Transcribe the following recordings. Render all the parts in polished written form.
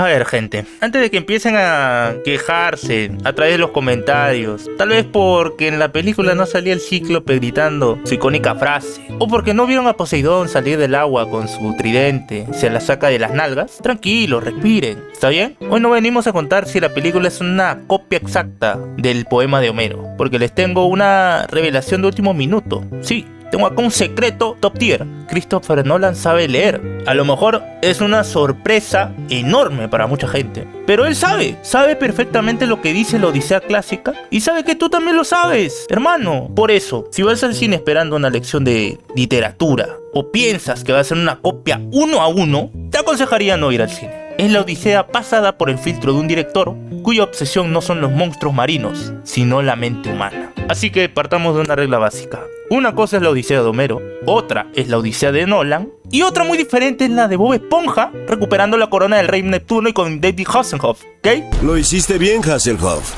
A ver, gente, antes de que empiecen a quejarse a través de los comentarios, tal vez porque en la película no salía el Cíclope gritando su icónica frase, o porque no vieron a Poseidón salir del agua con su tridente, se la saca de las nalgas, tranquilos, respiren, ¿está bien? Hoy no venimos a contar si la película es una copia exacta del poema de Homero, porque les tengo una revelación de último minuto. Sí, tengo acá un secreto top tier. Christopher Nolan sabe leer. A lo mejor es una sorpresa enorme para mucha gente, pero él sabe perfectamente lo que dice la Odisea clásica y sabe que tú también lo sabes, hermano. Por eso, si vas al cine esperando una lección de literatura o piensas que va a ser una copia 1 a 1, te aconsejaría no ir al cine. Es la Odisea pasada por el filtro de un director cuya obsesión no son los monstruos marinos, sino la mente humana. Así que partamos de una regla básica. Una cosa es la Odisea de Homero, otra es la Odisea de Nolan, y otra muy diferente es la de Bob Esponja, recuperando la corona del rey Neptuno y con David Hasselhoff, ¿ok? Lo hiciste bien, Hasselhoff.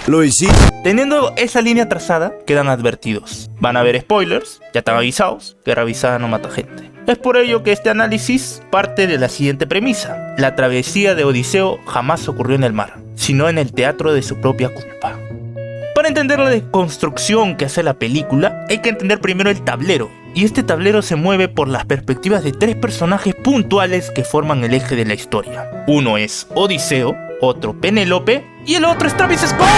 Lo hiciste. Teniendo esa línea trazada, quedan advertidos. Van a haber spoilers, ya están avisados, guerra avisada no mata gente. Es por ello que este análisis parte de la siguiente premisa. La travesía de Odiseo jamás ocurrió en el mar, sino en el teatro de su propia culpa. Para entender la deconstrucción que hace la película, hay que entender primero el tablero. Y este tablero se mueve por las perspectivas de tres personajes puntuales que forman el eje de la historia. Uno es Odiseo, otro Penélope y el otro es Travis Scott.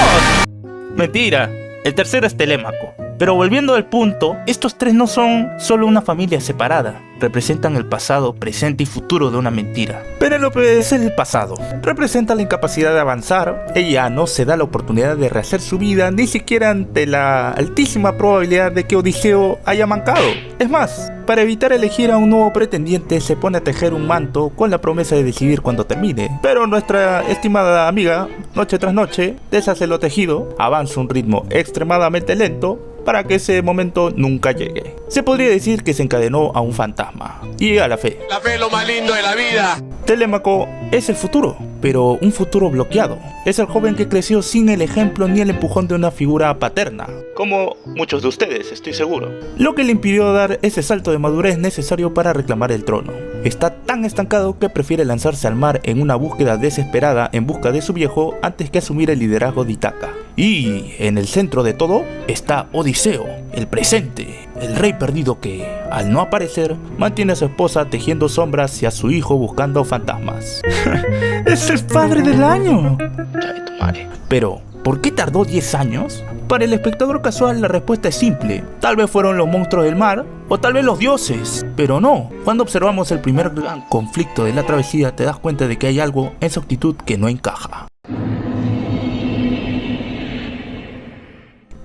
Mentira, el tercero es Telémaco. Pero volviendo al punto, estos tres no son solo una familia separada, representan el pasado, presente y futuro de una mentira. Penélope es el pasado, representa la incapacidad de avanzar. Ella no se da la oportunidad de rehacer su vida, ni siquiera ante la altísima probabilidad de que Odiseo haya mancado. Es más, para evitar elegir a un nuevo pretendiente se pone a tejer un manto con la promesa de decidir cuando termine. Pero nuestra estimada amiga, noche tras noche, deshace lo tejido, avanza a un ritmo extremadamente lento, para que ese momento nunca llegue. Se podría decir que se encadenó a un fantasma y a la fe. La fe es lo más lindo de la vida. Telémaco es el futuro, pero un futuro bloqueado. Es el joven que creció sin el ejemplo ni el empujón de una figura paterna, como muchos de ustedes, estoy seguro. Lo que le impidió dar ese salto de madurez necesario para reclamar el trono. Está tan estancado que prefiere lanzarse al mar en una búsqueda desesperada en busca de su viejo antes que asumir el liderazgo de Ítaca. Y en el centro de todo está Odiseo, el presente, el rey perdido que, al no aparecer, mantiene a su esposa tejiendo sombras y a su hijo buscando fantasmas. ¡Es el padre del año! Chale tu madre. Pero, ¿por qué tardó 10 años? Para el espectador casual la respuesta es simple. Tal vez fueron los monstruos del mar, o tal vez los dioses. Pero no, cuando observamos el primer gran conflicto de la travesía te das cuenta de que hay algo en su actitud que no encaja.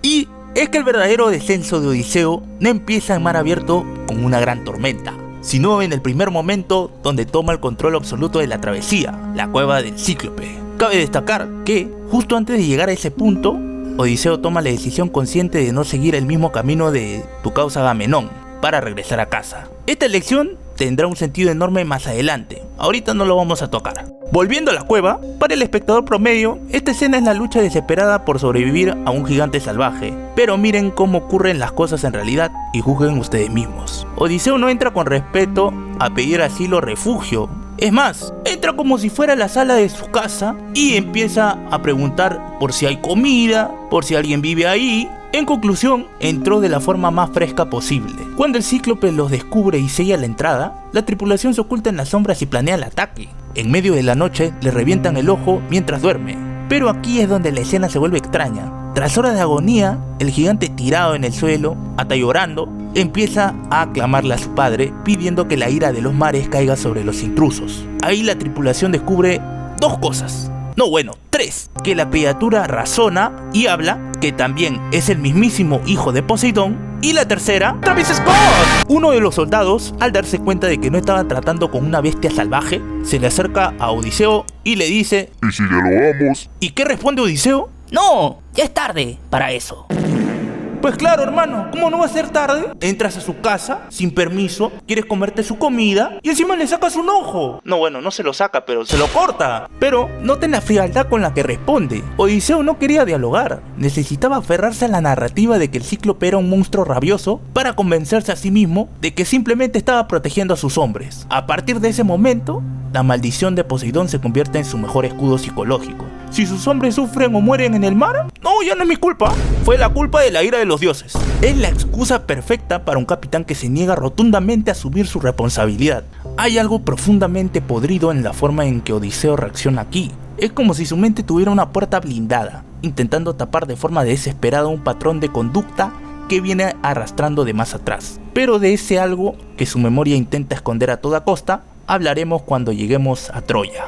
Y es que el verdadero descenso de Odiseo no empieza en mar abierto con una gran tormenta, sino en el primer momento donde toma el control absoluto de la travesía, la cueva del Cíclope. Cabe destacar que, justo antes de llegar a ese punto, Odiseo toma la decisión consciente de no seguir el mismo camino de tu causa Agamenón para regresar a casa. Esta elección tendrá un sentido enorme más adelante, ahorita no lo vamos a tocar. Volviendo a la cueva, para el espectador promedio, esta escena es la lucha desesperada por sobrevivir a un gigante salvaje. Pero miren cómo ocurren las cosas en realidad y juzguen ustedes mismos. Odiseo no entra con respeto a pedir asilo o refugio. Es más, entra como si fuera la sala de su casa y empieza a preguntar por si hay comida, por si alguien vive ahí. En conclusión, entró de la forma más fresca posible. Cuando el Cíclope los descubre y sella la entrada, la tripulación se oculta en las sombras y planea el ataque. En medio de la noche le revientan el ojo mientras duerme. Pero aquí es donde la escena se vuelve extraña. Tras horas de agonía, el gigante tirado en el suelo, hasta llorando, empieza a aclamarle a su padre pidiendo que la ira de los mares caiga sobre los intrusos. Ahí la tripulación descubre dos cosas. No, bueno, tres. Que la criatura razona y habla, que también es el mismísimo hijo de Poseidón. Y la tercera, Travis Scott. Uno de los soldados, al darse cuenta de que no estaba tratando con una bestia salvaje, se le acerca a Odiseo y le dice: ¿Y si dialogamos? ¿Y qué responde Odiseo? No, ya es tarde para eso. Pues claro, hermano, ¿cómo no va a ser tarde? Entras a su casa, sin permiso, quieres comerte su comida y encima le sacas un ojo. No, bueno, no se lo saca, pero se lo corta. Pero noten la frialdad con la que responde. Odiseo no quería dialogar, necesitaba aferrarse a la narrativa de que el Cíclope era un monstruo rabioso para convencerse a sí mismo de que simplemente estaba protegiendo a sus hombres. A partir de ese momento, la maldición de Poseidón se convierte en su mejor escudo psicológico. Si sus hombres sufren o mueren en el mar, no, ya no es mi culpa. Fue la culpa de la ira de los dioses. Es la excusa perfecta para un capitán que se niega rotundamente a asumir su responsabilidad. Hay algo profundamente podrido en la forma en que Odiseo reacciona aquí. Es como si su mente tuviera una puerta blindada, intentando tapar de forma desesperada un patrón de conducta que viene arrastrando de más atrás. Pero de ese algo que su memoria intenta esconder a toda costa, hablaremos cuando lleguemos a Troya.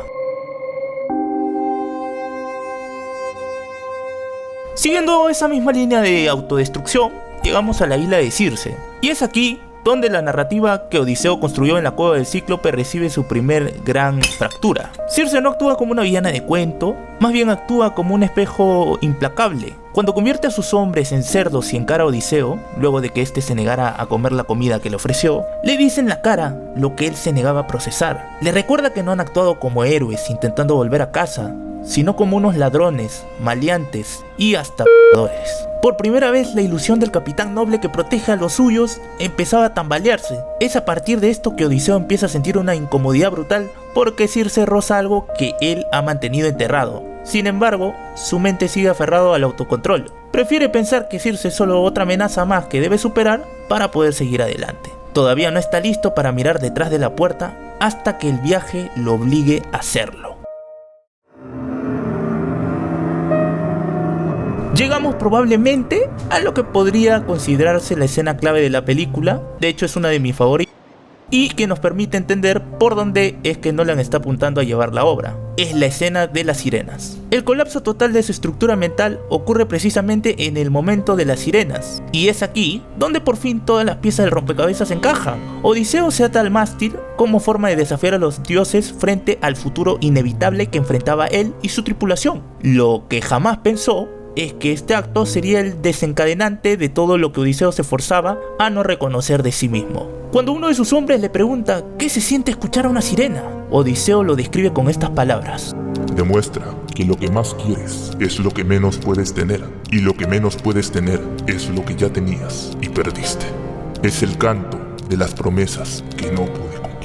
Siguiendo esa misma línea de autodestrucción, llegamos a la isla de Circe. Y es aquí donde la narrativa que Odiseo construyó en la cueva del Cíclope recibe su primer gran fractura. Circe no actúa como una villana de cuento, más bien actúa como un espejo implacable. Cuando convierte a sus hombres en cerdos y encara a Odiseo, luego de que éste se negara a comer la comida que le ofreció, le dice en la cara lo que él se negaba a procesar. Le recuerda que no han actuado como héroes intentando volver a casa, sino como unos ladrones, maleantes y hasta p***dores. Por primera vez la ilusión del capitán noble que protege a los suyos empezaba a tambalearse. Es a partir de esto que Odiseo empieza a sentir una incomodidad brutal porque Circe roza algo que él ha mantenido enterrado. Sin embargo, su mente sigue aferrado al autocontrol. Prefiere pensar que Circe es solo otra amenaza más que debe superar para poder seguir adelante. Todavía no está listo para mirar detrás de la puerta hasta que el viaje lo obligue a hacerlo. Llegamos probablemente a lo que podría considerarse la escena clave de la película, de hecho es una de mis favoritas, y que nos permite entender por dónde es que Nolan está apuntando a llevar la obra. Es la escena de las sirenas. El colapso total de su estructura mental ocurre precisamente en el momento de las sirenas, y es aquí donde por fin todas las piezas del rompecabezas encajan. Odiseo se ata al mástil como forma de desafiar a los dioses frente al futuro inevitable que enfrentaba él y su tripulación. Lo que jamás pensó es que este acto sería el desencadenante de todo lo que Odiseo se forzaba a no reconocer de sí mismo. Cuando uno de sus hombres le pregunta ¿qué se siente escuchar a una sirena?, Odiseo lo describe con estas palabras: demuestra que lo que más quieres es lo que menos puedes tener, y lo que menos puedes tener es lo que ya tenías y perdiste. Es el canto de las promesas que no pude cumplir.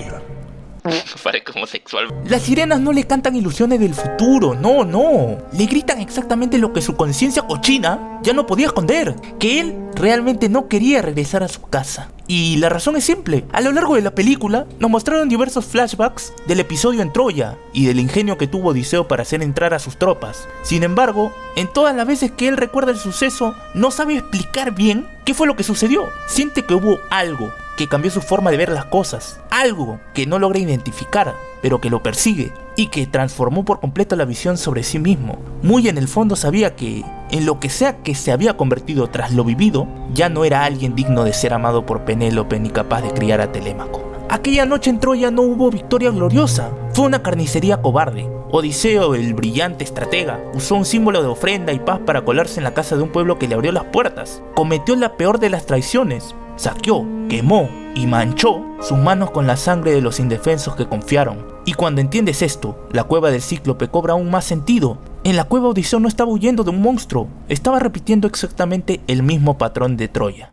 Parece homosexual. Las sirenas no le cantan ilusiones del futuro, no. Le gritan exactamente lo que su conciencia cochina ya no podía esconder, que él realmente no quería regresar a su casa. Y la razón es simple. A lo largo de la película nos mostraron diversos flashbacks del episodio en Troya y del ingenio que tuvo Odiseo para hacer entrar a sus tropas. Sin embargo, en todas las veces que él recuerda el suceso, no sabe explicar bien qué fue lo que sucedió. Siente que hubo algo que cambió su forma de ver las cosas, algo que no logra identificar, pero que lo persigue y que transformó por completo la visión sobre sí mismo. Muy en el fondo sabía que, en lo que sea que se había convertido tras lo vivido, ya no era alguien digno de ser amado por Penélope ni capaz de criar a Telémaco. Aquella noche en Troya no hubo victoria gloriosa, fue una carnicería cobarde. Odiseo, el brillante estratega, usó un símbolo de ofrenda y paz para colarse en la casa de un pueblo que le abrió las puertas. Cometió la peor de las traiciones. Saqueó, quemó y manchó sus manos con la sangre de los indefensos que confiaron. Y cuando entiendes esto, la cueva del Cíclope cobra aún más sentido. En la cueva Odiseo no estaba huyendo de un monstruo, estaba repitiendo exactamente el mismo patrón de Troya.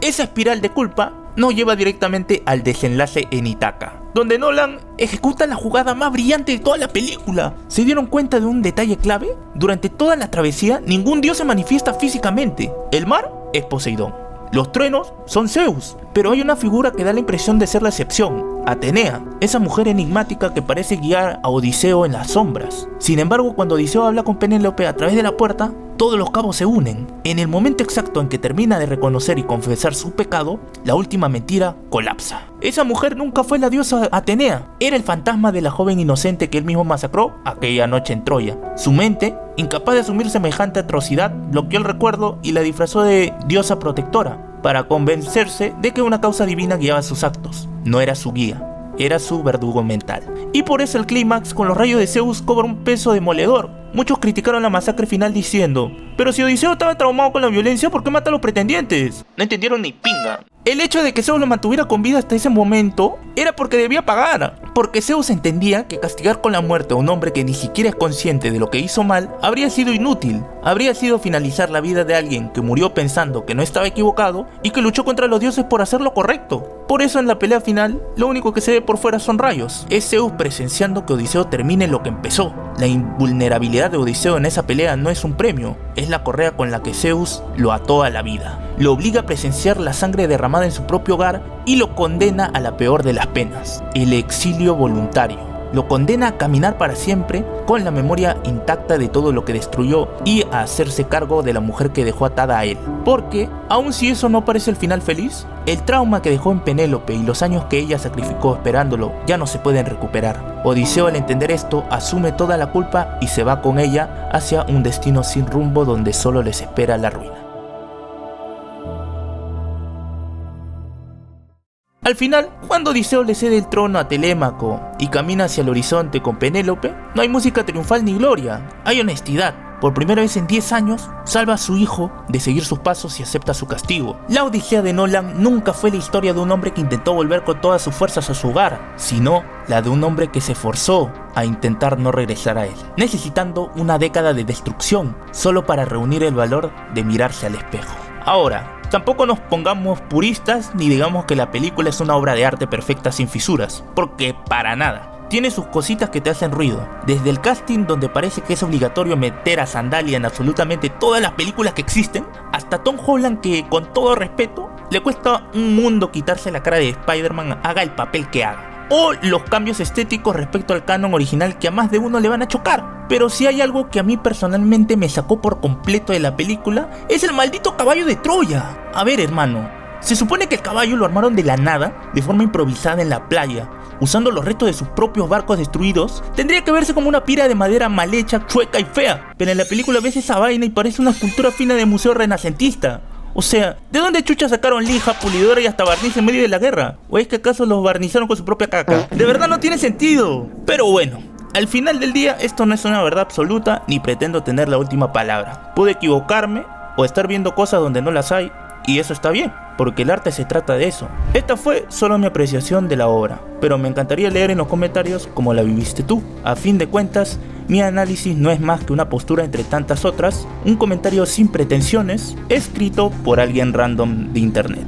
Esa espiral de culpa nos lleva directamente al desenlace en Ítaca, donde Nolan ejecuta la jugada más brillante de toda la película. ¿Se dieron cuenta de un detalle clave? Durante toda la travesía, ningún dios se manifiesta físicamente. El mar es Poseidón, los truenos son Zeus, pero hay una figura que da la impresión de ser la excepción: Atenea, esa mujer enigmática que parece guiar a Odiseo en las sombras. Sin embargo, cuando Odiseo habla con Penélope a través de la puerta, todos los cabos se unen. En el momento exacto en que termina de reconocer y confesar su pecado, la última mentira colapsa. Esa mujer nunca fue la diosa Atenea, era el fantasma de la joven inocente que él mismo masacró aquella noche en Troya. Su mente, incapaz de asumir semejante atrocidad, bloqueó el recuerdo y la disfrazó de diosa protectora, para convencerse de que una causa divina guiaba sus actos. No era su guía, era su verdugo mental. Y por eso el clímax con los rayos de Zeus cobra un peso demoledor. muchos criticaron la masacre final diciendo: pero si Odiseo estaba traumado con la violencia, ¿por qué mata a los pretendientes? No entendieron ni pinga. El hecho de que Zeus lo mantuviera con vida hasta ese momento era porque debía pagar, porque Zeus entendía que castigar con la muerte a un hombre que ni siquiera es consciente de lo que hizo mal habría sido inútil, habría sido finalizar la vida de alguien que murió pensando que no estaba equivocado y que luchó contra los dioses por hacer lo correcto. Por eso en la pelea final, lo único que se ve por fuera son rayos. Es Zeus presenciando que Odiseo termine lo que empezó. La invulnerabilidad de Odiseo en esa pelea no es un premio, es la correa con la que Zeus lo ató a la vida. Lo obliga a presenciar la sangre derramada en su propio hogar y lo condena a la peor de las penas, el exilio voluntario. Lo condena a caminar para siempre con la memoria intacta de todo lo que destruyó y a hacerse cargo de la mujer que dejó atada a él. Porque, aun si eso no parece el final feliz, el trauma que dejó en Penélope y los años que ella sacrificó esperándolo ya no se pueden recuperar. Odiseo, al entender esto, asume toda la culpa y se va con ella hacia un destino sin rumbo donde solo les espera la ruina. Al final, cuando Odiseo le cede el trono a Telémaco y camina hacia el horizonte con Penélope, no hay música triunfal ni gloria, hay honestidad. Por primera vez en 10 años, salva a su hijo de seguir sus pasos y acepta su castigo. La Odisea de Nolan nunca fue la historia de un hombre que intentó volver con todas sus fuerzas a su hogar, sino la de un hombre que se forzó a intentar no regresar a él, necesitando una década de destrucción, solo para reunir el valor de mirarse al espejo. Ahora, tampoco nos pongamos puristas ni digamos que la película es una obra de arte perfecta sin fisuras, porque para nada. Tiene sus cositas que te hacen ruido, desde el casting donde parece que es obligatorio meter a Sandalia en absolutamente todas las películas que existen, hasta Tom Holland que, con todo respeto, le cuesta un mundo quitarse la cara de Spider-Man haga el papel que haga. O los cambios estéticos respecto al canon original que a más de uno le van a chocar. Pero si hay algo que a mí personalmente me sacó por completo de la película, es el maldito caballo de Troya. A ver, hermano, se supone que el caballo lo armaron de la nada, de forma improvisada en la playa, usando los restos de sus propios barcos destruidos. Tendría que verse como una pira de madera mal hecha, chueca y fea, pero en la película ves esa vaina y parece una escultura fina de museo renacentista. O sea, ¿de dónde chucha sacaron lija, pulidora y hasta barniz en medio de la guerra? ¿O es que acaso los barnizaron con su propia caca? De verdad no tiene sentido. Pero bueno, al final del día esto no es una verdad absoluta ni pretendo tener la última palabra. Puedo equivocarme o estar viendo cosas donde no las hay, y eso está bien, porque el arte se trata de eso. Esta fue solo mi apreciación de la obra, pero me encantaría leer en los comentarios cómo la viviste tú. A fin de cuentas, mi análisis no es más que una postura entre tantas otras, un comentario sin pretensiones, escrito por alguien random de internet.